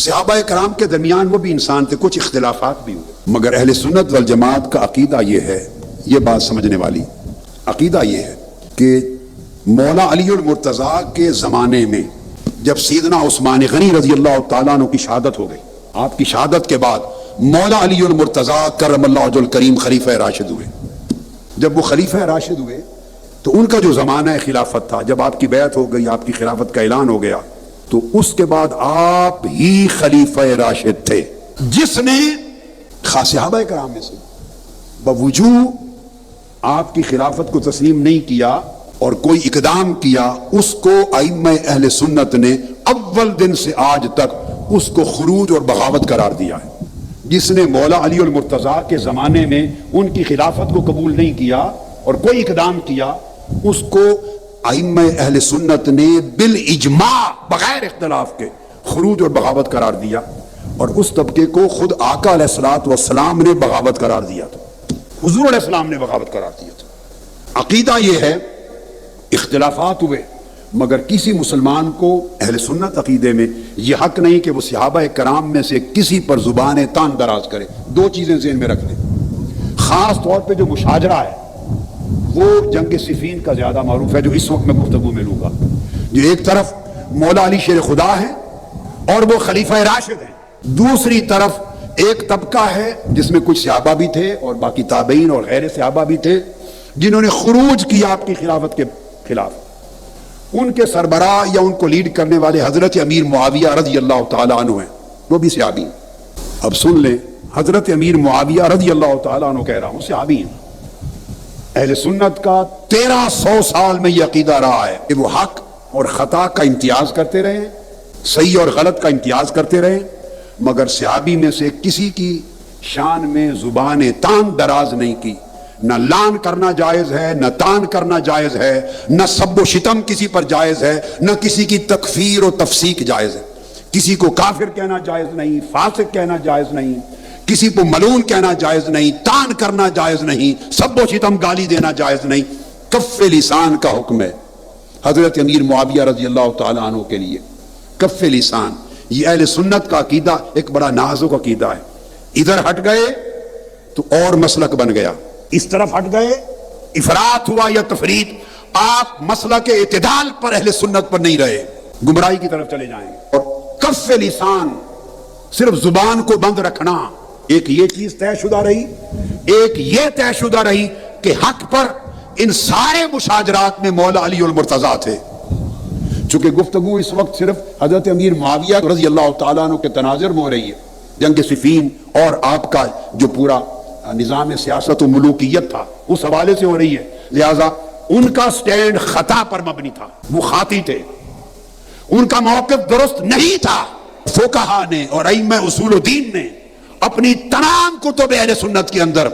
صحابہ کرام کے درمیان وہ بھی انسان تھے، کچھ اختلافات بھی ہوئے، مگر اہل سنت والجماعت کا عقیدہ یہ ہے، یہ بات سمجھنے والی عقیدہ یہ ہے کہ مولا علی المرتضیٰ کے زمانے میں جب سیدنا عثمان غنی رضی اللہ تعالیٰ عنہ کی شہادت ہو گئی، آپ کی شہادت کے بعد مولا علی المرتضیٰ کرم اللہ وجہ الکریم خلیفہ راشد ہوئے۔ جب وہ خلیفہ راشد ہوئے تو ان کا جو زمانہ خلافت تھا، جب آپ کی بیعت ہو گئی، آپ کی خلافت کا اعلان ہو گیا، تو اس کے بعد آپ ہی خلیفہ راشد تھے جس نے خاص صحابہ کرام میں سے بوجود آپ کی خلافت کو تسلیم نہیں کیا اور کوئی اقدام کیا، اس کو ائمہ اہل سنت نے اول دن سے آج تک اس کو خروج اور بغاوت قرار دیا ہے۔ جس نے مولا علی المرتضیٰ کے زمانے میں ان کی خلافت کو قبول نہیں کیا اور کوئی اقدام کیا، اس کو ائمہ اہل سنت نے بالاجماع بغیر اختلاف کے خروج اور بغاوت قرار دیا، اور اس طبقے کو خود آقا علیہ الصلوۃ والسلام نے بغاوت قرار دیا تھا، حضور علیہ السلام نے بغاوت قرار دیا تھا۔ عقیدہ یہ ہے، اختلافات ہوئے، مگر کسی مسلمان کو اہل سنت عقیدے میں یہ حق نہیں کہ وہ صحابہ کرام میں سے کسی پر زبان تان دراز کرے۔ دو چیزیں ذہن میں رکھ لیں، خاص طور پہ جو مشاجرہ ہے وہ جنگ صفین کا زیادہ معروف ہے، جو اس وقت میں گفتگو میں لوں گا۔ جو ایک طرف مولا علی شیر خدا ہے اور وہ خلیفہ راشد ہیں، دوسری طرف ایک طبقہ ہے جس میں کچھ صحابہ بھی تھے اور باقی تابعین اور غیر صحابہ بھی تھے جنہوں نے خروج کیا آپ کی خلافت کے خلاف۔ ان کے سربراہ یا ان کو لیڈ کرنے والے حضرت امیر معاویہ رضی اللہ تعالیٰ عنہ ہیں، وہ بھی صحابی ہیں۔ اب سن لیں، حضرت امیر معاویہ رضی اللہ تعالیٰ عنہ کہہ رہا ہوں، صحابی ہیں۔ اہل سنت کا 1300 سال میں یہ عقیدہ رہا ہے کہ وہ حق اور خطا کا امتیاز کرتے رہے، صحیح اور غلط کا امتیاز کرتے رہے، مگر صحابی میں سے کسی کی شان میں زبان تان دراز نہیں کی۔ نہ لان کرنا جائز ہے، نہ تان کرنا جائز ہے، نہ سب و شتم کسی پر جائز ہے، نہ کسی کی تکفیر و تفسیق جائز ہے۔ کسی کو کافر کہنا جائز نہیں، فاسق کہنا جائز نہیں، کسی کو ملعون کہنا جائز نہیں، تان کرنا جائز نہیں، سب و شتم گالی دینا جائز نہیں۔ کف لسان کا حکم ہے حضرت امیر معاویہ رضی اللہ تعالیٰ عنہ کے لیے، کف لسان۔ یہ اہل سنت کا عقیدہ ایک بڑا نازک عقیدہ ہے۔ ادھر ہٹ گئے تو اور مسلک بن گیا، اس طرف ہٹ گئے افراط ہوا یا تفریط، آپ مسلک اعتدال پر اہل سنت پر نہیں رہے، گمراہی کی طرف چلے جائیں گے۔ اور کف لسان، صرف زبان کو بند رکھنا، ایک یہ چیز طے شدہ رہی، ایک یہ طے شدہ رہی کہ حق پر ان سارے مشاجرات میں مولا علی المرتضیٰ تھے۔ چونکہ گفتگو اس وقت صرف حضرت امیر معاویہ رضی اللہ تعالیٰ عنہ کے تناظر میں ہو رہی ہے، جنگ صفین اور آپ کا جو پورا نظام سیاست و ملوکیت تھا اس حوالے سے ہو رہی ہے، لہذا ان کا سٹینڈ خطا پر مبنی تھا، وہ خاطی تھے، ان کا موقف درست نہیں تھا۔ فقہا نے اور ائمہ اصول الدین نے اپنی تمام کتب اہل سنت کے اندر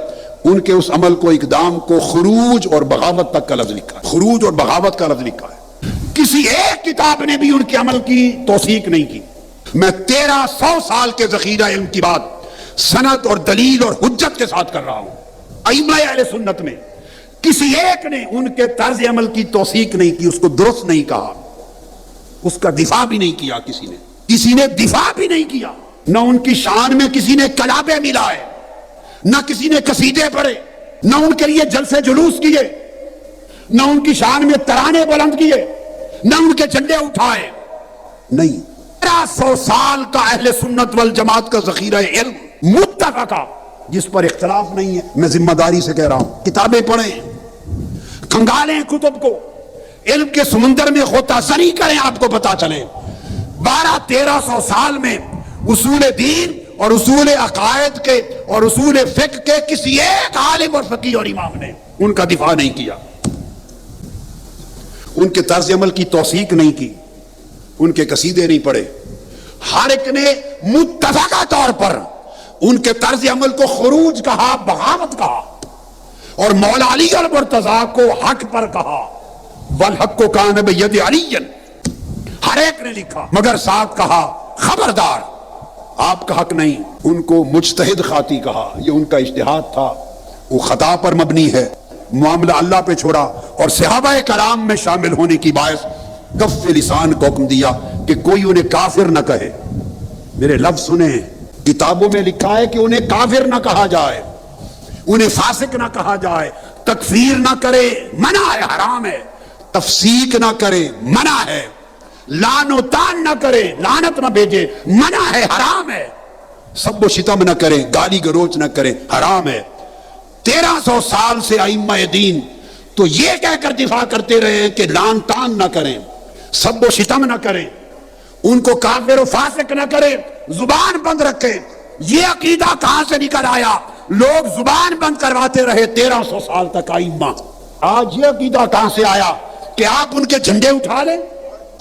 ان کے اس عمل کو، اقدام کو خروج اور بغاوت تک کا لفظ لکھا ہے، خروج اور بغاوت کا لفظ لکھا ہے۔ کسی ایک کتاب نے بھی ان کے عمل کی توثیق نہیں کی۔ میں 1300 سال کے ذخیرہ علم کی بات سند اور دلیل اور حجت کے ساتھ کر رہا ہوں۔ ائمہ اہل سنت میں کسی ایک نے ان کے طرز عمل کی توثیق نہیں کی، اس کو درست نہیں کہا، اس کا دفاع بھی نہیں کیا، کسی نے دفاع بھی نہیں کیا۔ نہ ان کی شان میں کسی نے کلابے ملائے، نہ کسی نے قصیدے پڑھے، نہ ان کے لیے جلسے جلوس کیے، نہ ان کی شان میں ترانے بلند کیے، نہ ان کے جھنڈے اٹھائے، نہیں۔ 1300 سال کا اہل سنت والجماعت کا ذخیرہ علم متفقہ، جس پر اختلاف نہیں ہے، میں ذمہ داری سے کہہ رہا ہوں، کتابیں پڑھیں، کھنگالیں کتب کو، علم کے سمندر میں غوطہ زنی کریں، آپ کو پتا چلے 1300 سال میں اصول دین اور اصول عقائد کے اور اصول فقہ کے کسی ایک عالم اور فقیہ اور امام نے ان کا دفاع نہیں کیا، ان کے طرز عمل کی توثیق نہیں کی، ان کے قصیدے نہیں پڑھے۔ ہر ایک نے متفقہ طور پر ان کے طرز عمل کو خروج کہا، بغاوت کہا، اور مولا علی المرتضیٰ کو حق پر کہا، والحق کان بید علی، ہر ایک نے لکھا، مگر ساتھ کہا خبردار آپ کا حق نہیں۔ ان کو مجتہد خاطی کہا، یہ ان کا اجتہاد تھا، وہ خطا پر مبنی ہے، معاملہ اللہ پہ چھوڑا، اور صحابہ کرام میں شامل ہونے کی باعث کف لسان کو حکم دیا کہ کوئی انہیں کافر نہ کہے، میرے لفظ سنیں، کتابوں میں لکھا ہے کہ انہیں کافر نہ کہا جائے، انہیں فاسق نہ کہا جائے، تکفیر نہ کرے منع ہے، حرام ہے، تفسیق نہ کرے منع ہے، لعن و طعن نہ کرے، لعنت نہ بھیجے منع ہے، حرام ہے، سب و شتم نہ کرے، گالی گلوچ نہ کرے، حرام ہے۔ 1300 سال سے ائمہ دین تو یہ کہہ کر دفاع کرتے رہے ہیں کہ لعن طعن نہ کریں، سب و شتم نہ کریں، ان کو کافر و فاسق نہ کریں، زبان بند رکھیں۔ یہ عقیدہ کہاں سے نکل آیا؟ لوگ زبان بند کرواتے رہے 1300 سال تک ائمہ۔ آج یہ عقیدہ کہاں سے آیا کہ آپ ان کے جھنڈے اٹھا لیں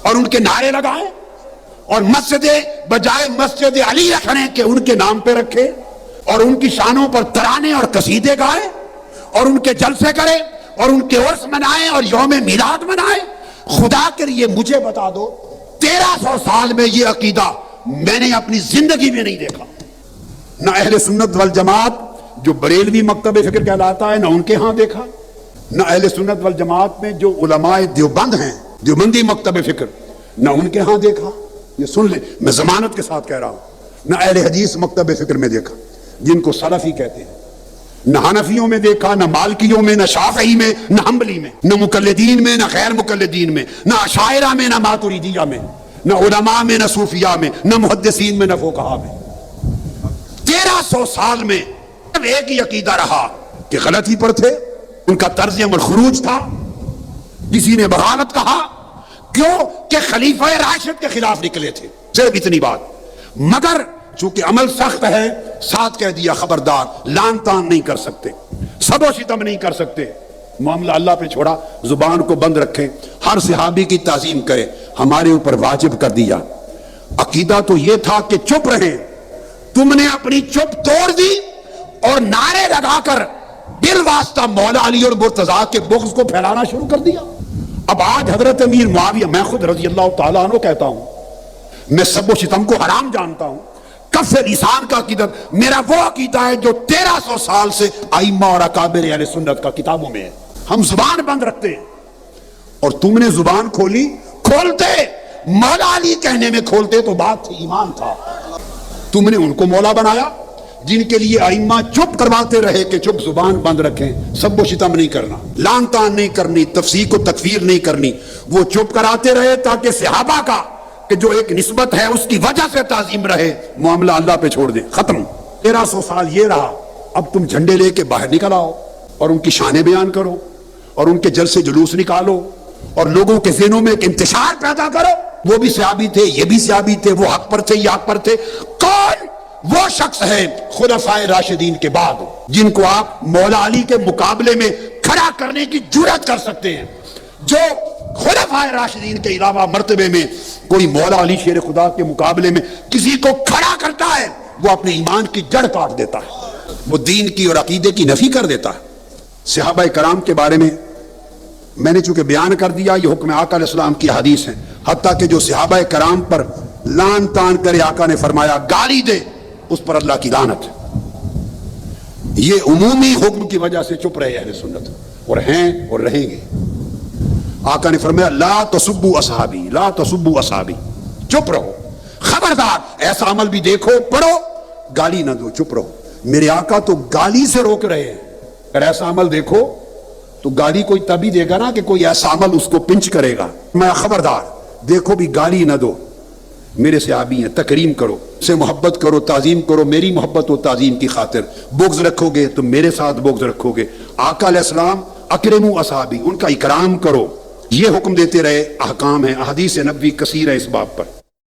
اور ان کے نعرے لگائیں اور مسجد بجائے مسجد علی رکھنے کے ان کے نام پہ رکھے اور ان کی شانوں پر ترانے اور قصیدے گائیں اور ان کے جلسے کریں اور ان کے عرس منائیں اور یوم میلاد منائیں؟ خدا کے لیے مجھے بتا دو، 1300 سال میں یہ عقیدہ میں نے اپنی زندگی میں نہیں دیکھا۔ نہ اہل سنت والجماعت جو بریلوی مکتب فکر کہلاتا ہے، نہ ان کے ہاں دیکھا، نہ اہل سنت والجماعت میں جو علماء دیوبند ہیں، دیوبندی مکتب فکر، نہ ان کے ہاں دیکھا۔ یہ سن لیں، میں ضمانت کے ساتھ کہہ رہا ہوں، نہ اہل حدیث مکتب فکر میں دیکھا جن کو سلفی کہتے ہیں، نہ حنفیوں میں دیکھا، نہ مالکیوں میں، نہ شافعی میں، نہ حنبلی میں، نہ مقلدین میں، نہ غیر مقلدین میں، نہ اشاعرہ میں، نہ ماتریدیہ میں، نہ علماء میں، نہ صوفیاء میں، نہ محدثین میں، نہ فقہاء میں۔ 1300 سال میں ایک ہی عقیدہ رہا کہ غلطی پر تھے، ان کا طرز عمل خروج تھا، کسی نے بغاوت کہا، کیوں کہ خلیفہ راشد کے خلاف نکلے تھے، صرف اتنی بات۔ مگر چونکہ عمل سخت ہے، ساتھ کہہ دیا خبردار، لعن طعن نہیں کر سکتے، سب و شتم نہیں کر سکتے، معاملہ اللہ پہ چھوڑا، زبان کو بند رکھیں، ہر صحابی کی تعظیم کرے، ہمارے اوپر واجب کر دیا۔ عقیدہ تو یہ تھا کہ چپ رہیں، تم نے اپنی چپ توڑ دی اور نعرے لگا کر بالواسطہ مولا علی اور مرتضیٰ کے بغض کو پھیلانا شروع کر دیا۔ اب آج حضرت امیر معاویہ، میں خود رضی اللہ تعالیٰ عنہ کہتا ہوں، میں سب و شتم کو حرام جانتا ہوں، کف لسان کا عقیدہ میرا وہ عقیدہ ہے جو 1300 سال سے ائمہ اور اکابر اہل سنت کا کتابوں میں ہے۔ ہم زبان بند رکھتے ہیں اور تم نے زبان کھولی، کھولتے مولا علی کہنے میں کھولتے تو بات تھی، ایمان تھا۔ تم نے ان کو مولا بنایا جن کے لیے ائمہ چپ کرواتے رہے کہ چپ، زبان بند رکھیں، سب و شتم نہیں کرنا، لعن طعن نہیں کرنی، تفسیق و تکفیر نہیں کرنی۔ وہ چپ کراتے رہے تاکہ صحابہ کا کہ جو ایک نسبت ہے اس کی وجہ سے تعظیم رہے، معاملہ اللہ پہ چھوڑ دیں، ختم۔ 1300 سال یہ رہا، اب تم جھنڈے لے کے باہر نکل آؤ اور ان کی شانیں بیان کرو اور ان کے جلسے جلوس نکالو اور لوگوں کے ذہنوں میں ایک انتشار پیدا کرو، وہ بھی صحابی تھے، یہ بھی صحابی تھے، وہ حق پر تھے، یہ حق پر تھے۔ کون وہ شخص ہے خلفائے راشدین کے بعد جن کو آپ مولا علی کے مقابلے میں کھڑا کرنے کی جرات کر سکتے ہیں؟ جو خلفائے راشدین کے علاوہ مرتبے میں کوئی مولا علی شیر خدا کے مقابلے میں کسی کو کھڑا کرتا ہے، وہ اپنے ایمان کی جڑ کاٹ دیتا ہے، وہ دین کی اور عقیدے کی نفی کر دیتا ہے۔ صحابہ کرام کے بارے میں نے چونکہ بیان کر دیا، یہ حکم آقا علیہ السلام کی حدیث ہے، حتیٰ کہ جو صحابہ کرام پر لعن طعن کرے، آقا نے فرمایا گالی دے، اس پر اللہ کی لعنت ہے۔ یہ عمومی حکم کی وجہ سے چپ رہے اہل سنت اور ہیں اور رہیں گے۔ آقا نے فرمایا لا تسبوا اصحابی، لا تسبوا اصحابی، چپ رہو، خبردار ایسا عمل بھی دیکھو پڑھو، گالی نہ دو، چپ رہو۔ میرے آقا تو گالی سے روک رہے ہیں، اگر ایسا عمل دیکھو تو گالی کوئی تبھی دے گا نا کہ کوئی ایسا عمل اس کو پنچ کرے گا، میں خبردار دیکھو بھی گالی نہ دو، میرے صحابی ہیں، تکریم کرو، سے محبت کرو، تعظیم کرو، میری محبت و تعظیم کی خاطر، بغض رکھو گے تو میرے ساتھ بغض رکھو گے۔ آقا علیہ السلام اکرموا اصحابی، ان کا اکرام کرو، یہ حکم دیتے رہے، احکام ہیں، احادیث نبوی کثیر ہے اس باب پر۔